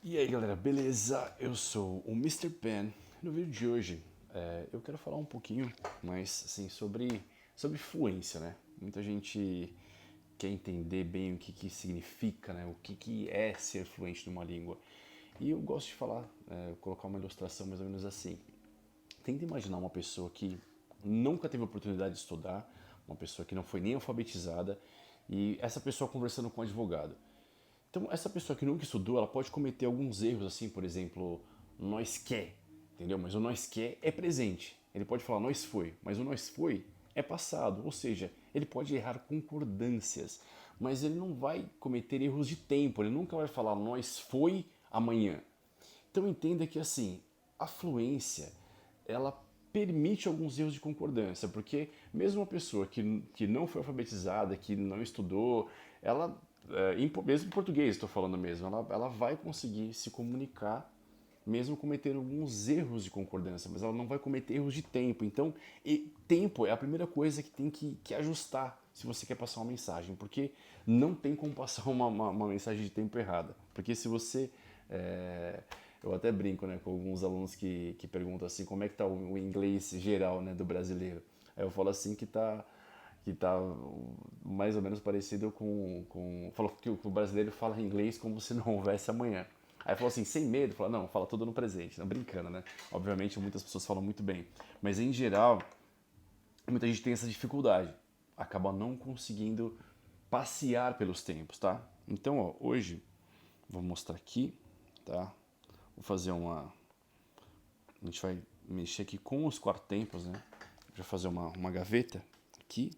E aí galera, beleza? Eu sou o Mister Pen. No vídeo de hoje eu quero falar um pouquinho mais assim, sobre fluência, né? Muita gente quer entender bem o que significa, né? O que é ser fluente numa língua. E eu gosto de falar, colocar uma ilustração mais ou menos assim. Tenta imaginar uma pessoa que nunca teve oportunidade de estudar, uma pessoa que não foi nem alfabetizada, e essa pessoa conversando com um advogado. Então, essa pessoa que nunca estudou, ela pode cometer alguns erros, assim, por exemplo, nós quer, entendeu? Mas o nós quer é presente. Ele pode falar nós foi, mas o nós foi é passado. Ou seja, ele pode errar concordâncias, mas ele não vai cometer erros de tempo. Ele nunca vai falar nós foi amanhã. Então, entenda que, assim, a fluência, ela permite alguns erros de concordância, porque mesmo uma pessoa que não foi alfabetizada, que não estudou, ela, mesmo em português estou falando mesmo, ela vai conseguir se comunicar mesmo cometendo alguns erros de concordância, mas ela não vai cometer erros de tempo. Então, tempo é a primeira coisa que tem que ajustar se você quer passar uma mensagem, porque não tem como passar uma mensagem de tempo errada. Porque se você eu até brinco, né, com alguns alunos que perguntam assim, como é que tá o inglês geral, né, do brasileiro. Aí eu falo assim que tá mais ou menos parecido com falou que o brasileiro fala inglês como se não houvesse amanhã. Aí falou assim, sem medo, falou, não, fala tudo no presente, não brincando, né? Obviamente muitas pessoas falam muito bem, mas em geral, muita gente tem essa dificuldade, acaba não conseguindo passear pelos tempos, tá? Então, ó, hoje vou mostrar aqui, tá? Vou fazer a gente vai mexer aqui com os quatro tempos, né? Para fazer uma gaveta aqui.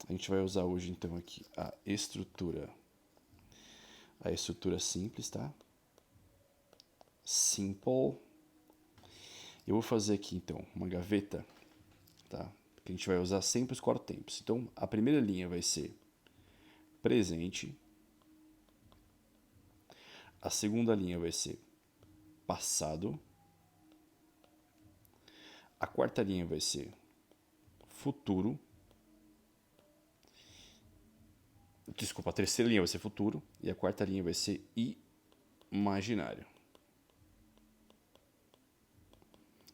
A gente vai usar hoje então aqui a estrutura simples, tá? Simple. Eu vou fazer aqui então uma gaveta, tá? Que a gente vai usar sempre os quatro tempos. Então a primeira linha vai ser presente, a segunda linha vai ser passado, a quarta linha vai ser futuro. Desculpa, a terceira linha vai ser futuro e a quarta linha vai ser imaginário.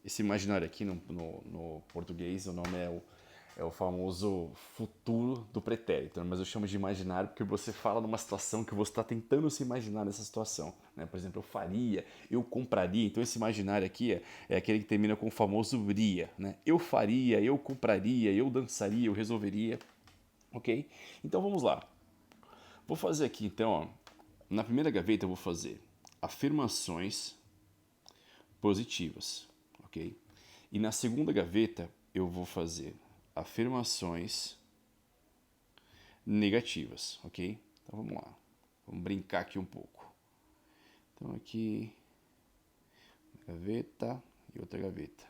Esse imaginário aqui no português, o nome é o famoso futuro do pretérito, né? Mas eu chamo de imaginário porque você fala numa situação que você está tentando se imaginar nessa situação, né? Por exemplo, eu faria, eu compraria. Então esse imaginário aqui é aquele que termina com o famoso ria, né? Eu faria, eu compraria, eu dançaria, eu resolveria, ok? Então vamos lá. Vou fazer aqui então, ó, na primeira gaveta eu vou fazer afirmações positivas, ok? E na segunda gaveta eu vou fazer afirmações negativas, ok? Então vamos lá, vamos brincar aqui um pouco. Então aqui, gaveta e outra gaveta.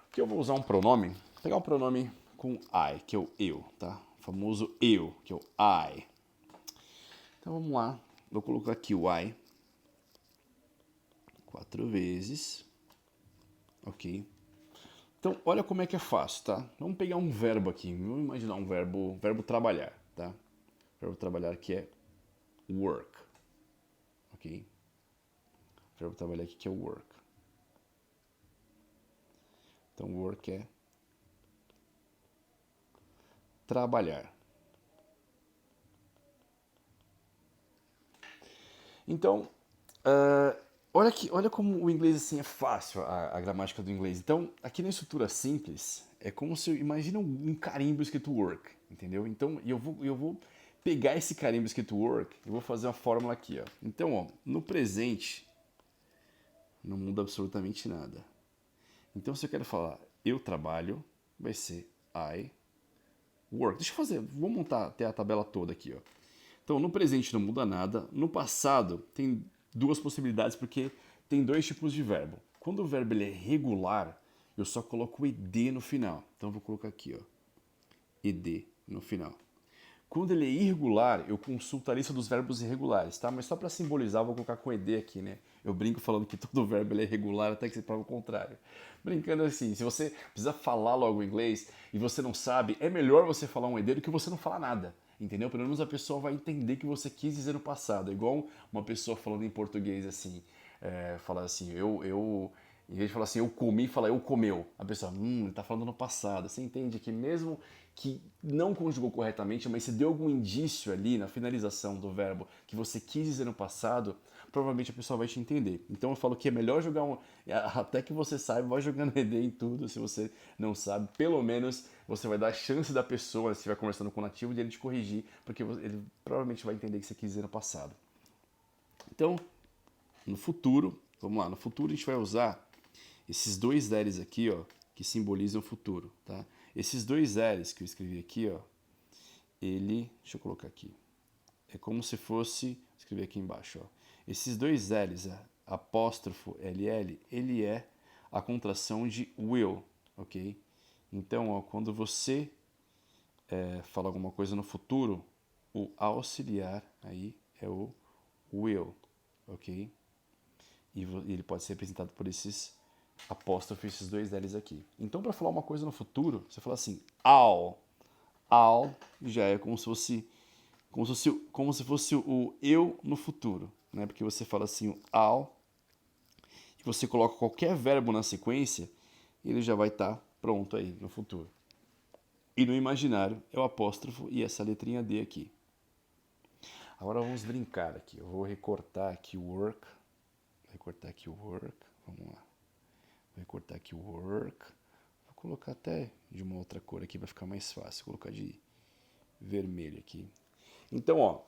Aqui eu vou usar um pronome, vou pegar um pronome com I, que é o eu, tá? O famoso eu, que é o I. Então vamos lá, vou colocar aqui o I 4 vezes, ok? Então, olha como é que é fácil, tá? Vamos pegar um verbo aqui. Vamos imaginar um verbo trabalhar, tá? Verbo trabalhar que é work, ok? Verbo trabalhar aqui que é work. Então, work é trabalhar. Então, olha como o inglês assim é fácil, a gramática do inglês. Então, aqui na estrutura simples, é como se, imagina um carimbo escrito work, entendeu? Então, eu vou pegar esse carimbo escrito work e vou fazer uma fórmula aqui, ó. Então, ó, no presente, não muda absolutamente nada. Então, se eu quero falar eu trabalho, vai ser I work. Deixa eu fazer, vou montar até a tabela toda aqui, ó. Então, no presente não muda nada. No passado tem duas possibilidades porque tem dois tipos de verbo. Quando o verbo ele é regular, eu só coloco o ed no final. Então, eu vou colocar aqui, ó, ed no final. Quando ele é irregular, eu consulto a lista dos verbos irregulares, tá? Mas só para simbolizar, eu vou colocar com ed aqui, né? Eu brinco falando que todo verbo ele é regular até que se prova o contrário. Brincando assim, se você precisa falar logo inglês e você não sabe, é melhor você falar um ed do que você não falar nada. entendeu? Pelo menos a pessoa vai entender que você quis dizer no passado. É igual uma pessoa falando em português assim, falar assim, em vez de falar assim, eu comi, fala eu comeu. A pessoa, ele tá falando no passado. Você entende que mesmo que não conjugou corretamente, mas se deu algum indício ali na finalização do verbo que você quis dizer no passado, provavelmente a pessoa vai te entender. Então eu falo que é melhor jogar até que você saiba, vai jogando ED em tudo, se você não sabe, pelo menos você vai dar a chance da pessoa, se estiver conversando com o nativo, de ele te corrigir, porque ele provavelmente vai entender o que você quis dizer no passado. Então, no futuro, vamos lá, no futuro a gente vai usar esses dois L's aqui, ó, que simbolizam o futuro, tá? Esses dois L's que eu escrevi aqui, ó, deixa eu colocar aqui, é como se fosse, escrever aqui embaixo, ó, esses dois L's, apóstrofo LL, ele é a contração de will, ok? Então, ó, quando você fala alguma coisa no futuro, o auxiliar aí é o will, ok? E ele pode ser representado por esses apóstrofos, esses dois L's aqui. Então, para falar uma coisa no futuro, você fala assim, I'll. I'll já é como se fosse o eu no futuro, né? Porque você fala assim, o I'll, e você coloca qualquer verbo na sequência, ele já vai estar pronto aí no futuro. E no imaginário é o apóstrofo e essa letrinha D aqui. Agora vamos brincar aqui. Eu vou recortar aqui o work. Vamos lá. Vou recortar aqui o work. Vou colocar até de uma outra cor aqui para ficar mais fácil. Vou colocar de vermelho aqui. Então, ó,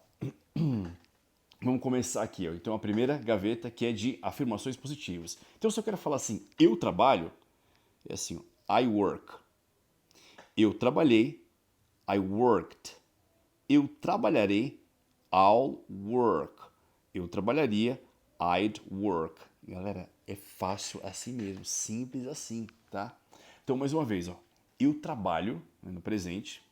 vamos começar aqui, ó. Então a primeira gaveta que é de afirmações positivas. Então se eu quero falar assim, eu trabalho, é assim, ó, I work. Eu trabalhei, I worked. Eu trabalharei, I'll work. Eu trabalharia, I'd work. Galera, é fácil assim mesmo, simples assim, tá? Então, mais uma vez, ó, eu trabalho, no presente,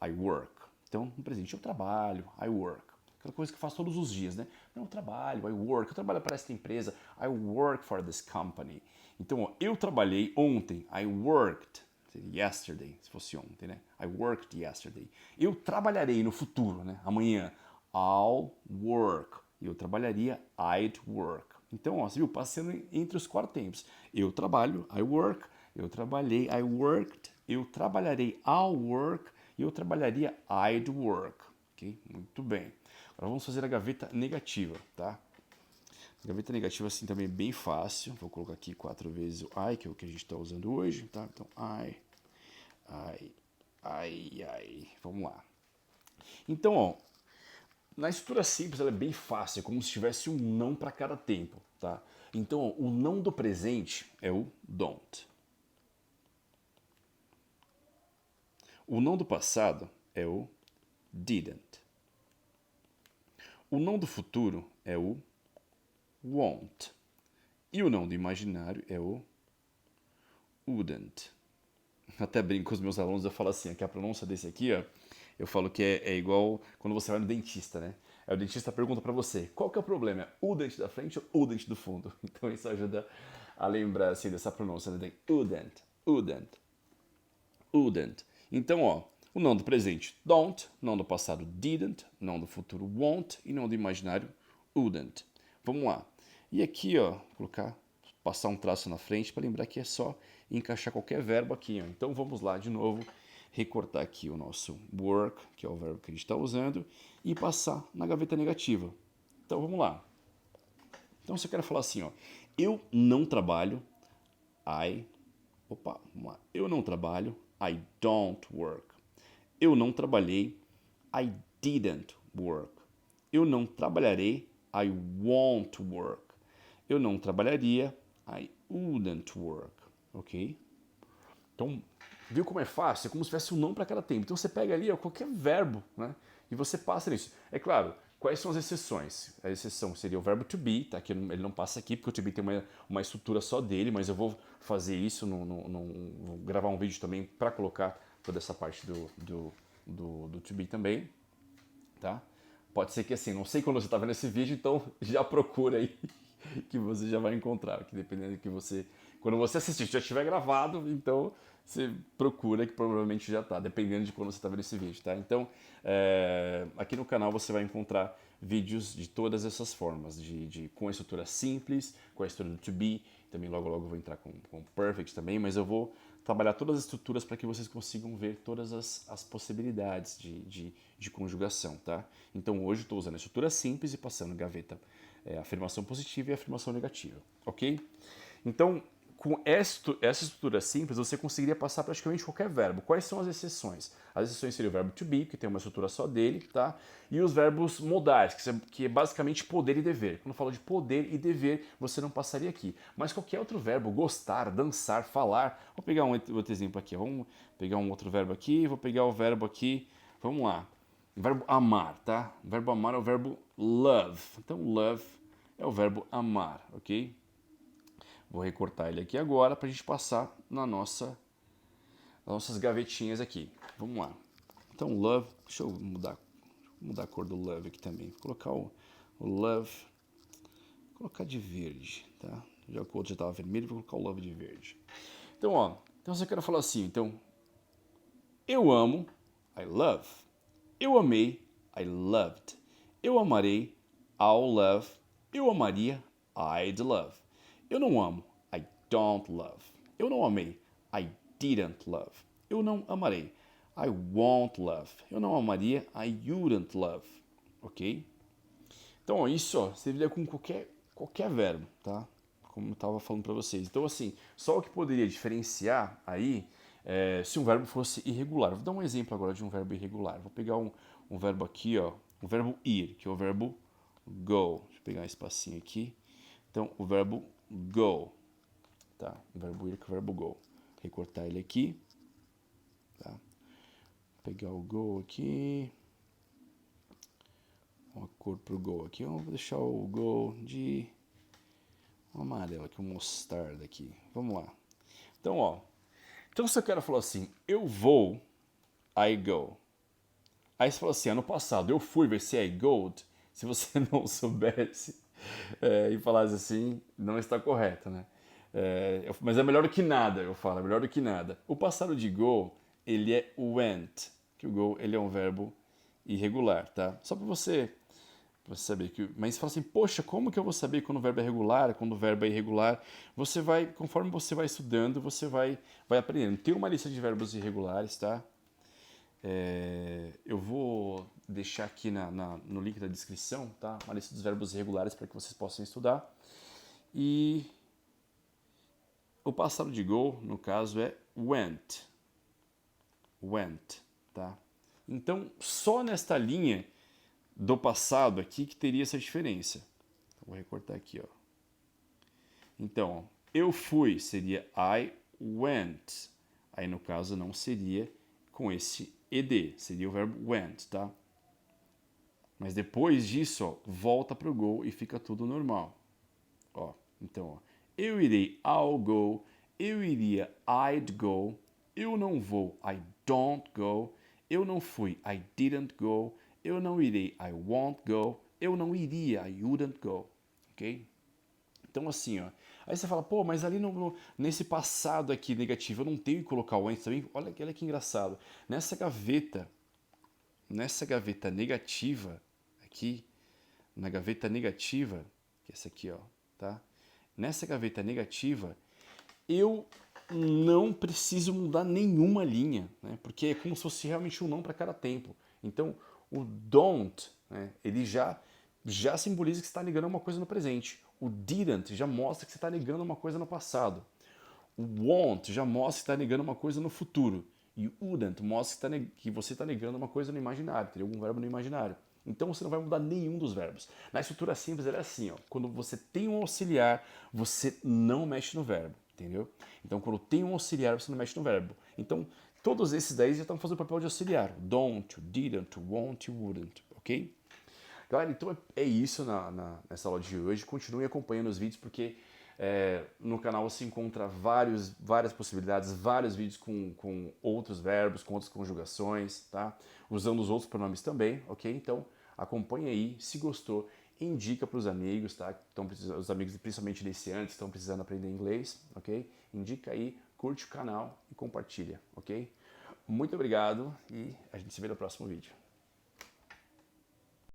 I work. Então, no presente, eu trabalho, I work. Aquela coisa que eu faço todos os dias, né? Não, eu trabalho, I work. Eu trabalho para esta empresa, I work for this company. Então, ó, eu trabalhei ontem, I worked. Yesterday, se fosse ontem, né? I worked yesterday. Eu trabalharei no futuro, né? Amanhã, I'll work. Eu trabalharia, I'd work. Então, ó, você viu, passando entre os quatro tempos. Eu trabalho, I work. Eu trabalhei, I worked. Eu trabalharei, I'll work. E eu trabalharia, I'd work. Ok? Muito bem. Agora vamos fazer a gaveta negativa, tá? A gaveta negativa assim também é bem fácil. Vou colocar aqui 4 vezes o I, que é o que a gente está usando hoje, tá? Então, I. Vamos lá. Então, ó, na estrutura simples ela é bem fácil, é como se tivesse um não para cada tempo, tá? Então, ó, o não do presente é o don't. O não do passado é o didn't. O não do futuro é o won't. E o não do imaginário é o wouldn't. Até brinco com os meus alunos, eu falo assim, que a pronúncia desse aqui, ó, eu falo que é igual quando você vai no dentista, né? Aí o dentista pergunta pra você, qual que é o problema? É o dente da frente ou o dente do fundo? Então isso ajuda a lembrar, assim, dessa pronúncia, né? Wouldn't. Então, ó, o não do presente, don't, não do passado, didn't, não do futuro, won't e não do imaginário, wouldn't. Vamos lá. E aqui, ó, passar um traço na frente para lembrar que é só encaixar qualquer verbo aqui, ó. Então vamos lá de novo, recortar aqui o nosso work, que é o verbo que a gente está usando, e passar na gaveta negativa. Então vamos lá. Então se eu quero falar assim, ó, eu não trabalho, vamos lá. Eu não trabalho, I don't work. Eu não trabalhei, I didn't work. Eu não trabalharei, I won't work. Eu não trabalharia, I wouldn't work. Ok? Então, viu como é fácil? É como se tivesse um não para cada tempo. Então você pega ali ó, qualquer verbo, né? E você passa nisso. É claro, quais são as exceções? A exceção seria o verbo to be, tá? Que ele não passa aqui, porque o to be tem uma estrutura só dele, mas eu vou fazer isso, vou gravar um vídeo também para colocar toda essa parte do to be também, tá? Pode ser que assim, não sei quando você está vendo esse vídeo, então já procura aí que você já vai encontrar, que dependendo do que você... Quando você assistir, já estiver gravado, então você procura que provavelmente já está, dependendo de quando você está vendo esse vídeo, tá? Então, aqui no canal você vai encontrar vídeos de todas essas formas, com a estrutura simples, com a estrutura do to be, também logo eu vou entrar com perfect também, mas eu vou trabalhar todas as estruturas para que vocês consigam ver todas as possibilidades de conjugação, tá? Então hoje estou usando a estrutura simples e passando gaveta afirmação positiva e afirmação negativa, ok? Então, com essa estrutura simples, você conseguiria passar praticamente qualquer verbo. Quais são as exceções? As exceções seriam o verbo to be, que tem uma estrutura só dele, tá? E os verbos modais, que é basicamente poder e dever. Quando eu falo de poder e dever, você não passaria aqui. Mas qualquer outro verbo, gostar, dançar, falar. Vou pegar um outro exemplo aqui. Vamos pegar um outro verbo aqui. Vou pegar o verbo aqui. Vamos lá. O verbo amar, tá? O verbo amar é o verbo love. Então, love é o verbo amar, ok? Vou recortar ele aqui agora para a gente passar nas nossas gavetinhas aqui. Vamos lá. Então, love, deixa eu mudar a cor do love aqui também. Vou colocar o love, vou colocar de verde, tá? Já que o outro já estava vermelho, vou colocar o love de verde. Então, então você quer falar assim, então, eu amo, I love. Eu amei, I loved. Eu amarei, I'll love. Eu amaria, I'd love. Eu não amo, I don't love. Eu não amei, I didn't love. Eu não amarei, I won't love. Eu não amaria, I wouldn't love. Ok? Então, isso serviria com qualquer verbo, tá? Como eu estava falando para vocês. Então, assim, só o que poderia diferenciar aí se um verbo fosse irregular. Vou dar um exemplo agora de um verbo irregular. Vou pegar um verbo aqui, ó, o verbo ir, que é o verbo go. Deixa eu pegar um espacinho aqui. Então, o verbo go, tá? O verbo ir que é o verbo go. Recortar ele aqui, tá? Pegar o go aqui. Uma cor pro go aqui. Eu vou deixar o go de amarelo aqui, um mostarda aqui. Vamos lá. Então, então se eu quero falar assim, eu vou, I go. Aí você fala assim, ano passado eu fui, vai ser I go'd. Se você não soubesse e falasse assim, não está correto, né? Mas é melhor do que nada, eu falo, é melhor do que nada. O passado de go, ele é went, que o go ele é um verbo irregular, tá? Só para você saber que, mas você fala assim, poxa, como que eu vou saber quando o verbo é regular, quando o verbo é irregular? Você vai, conforme você vai estudando, você vai aprendendo. Tem uma lista de verbos irregulares, tá? Eu vou deixar aqui no link da descrição, tá? Uma lista dos verbos irregulares para que vocês possam estudar. E o passado de go, no caso, é went. Went, tá? Então, só nesta linha do passado aqui que teria essa diferença. Vou recortar aqui, ó. Então, eu fui seria I went. Aí no caso não seria com esse ed, seria o verbo went, tá? Mas depois disso, ó, volta pro go e fica tudo normal. Ó, então, ó, eu irei, I'll go. Eu iria, I'd go. Eu não vou, I don't go. Eu não fui, I didn't go. Eu não irei, I won't go. Eu não iria, I wouldn't go. Ok? Então, assim, ó. Aí você fala, pô, mas ali nesse passado aqui negativo, eu não tenho que colocar o antes também? Olha que engraçado. Nessa gaveta negativa, aqui, na gaveta negativa, que é essa aqui, ó, tá? Nessa gaveta negativa, eu não preciso mudar nenhuma linha, né? Porque é como se fosse realmente um não para cada tempo. Então, o don't, né, ele já simboliza que você está negando uma coisa no presente. O didn't já mostra que você está negando uma coisa no passado. O won't já mostra que está negando uma coisa no futuro. E o wouldn't mostra que você está negando uma coisa no imaginário, teria algum verbo no imaginário. Então você não vai mudar nenhum dos verbos. Na estrutura simples ela é assim, ó. Quando você tem um auxiliar, você não mexe no verbo, entendeu? Então quando tem um auxiliar, você não mexe no verbo. Então todos esses daí já estão fazendo o papel de auxiliar. Don't, didn't, won't, wouldn't, ok? Galera, então é isso nessa aula de hoje. Continue acompanhando os vídeos porque no canal você encontra várias possibilidades, vários vídeos com outros verbos, com outras conjugações, tá? Usando os outros pronomes também, ok? Então acompanhe aí, se gostou, indica para os amigos, tá? Os amigos principalmente iniciantes estão precisando aprender inglês, ok? Indica aí curte o canal e compartilha, ok? Muito obrigado e a gente se vê no próximo vídeo.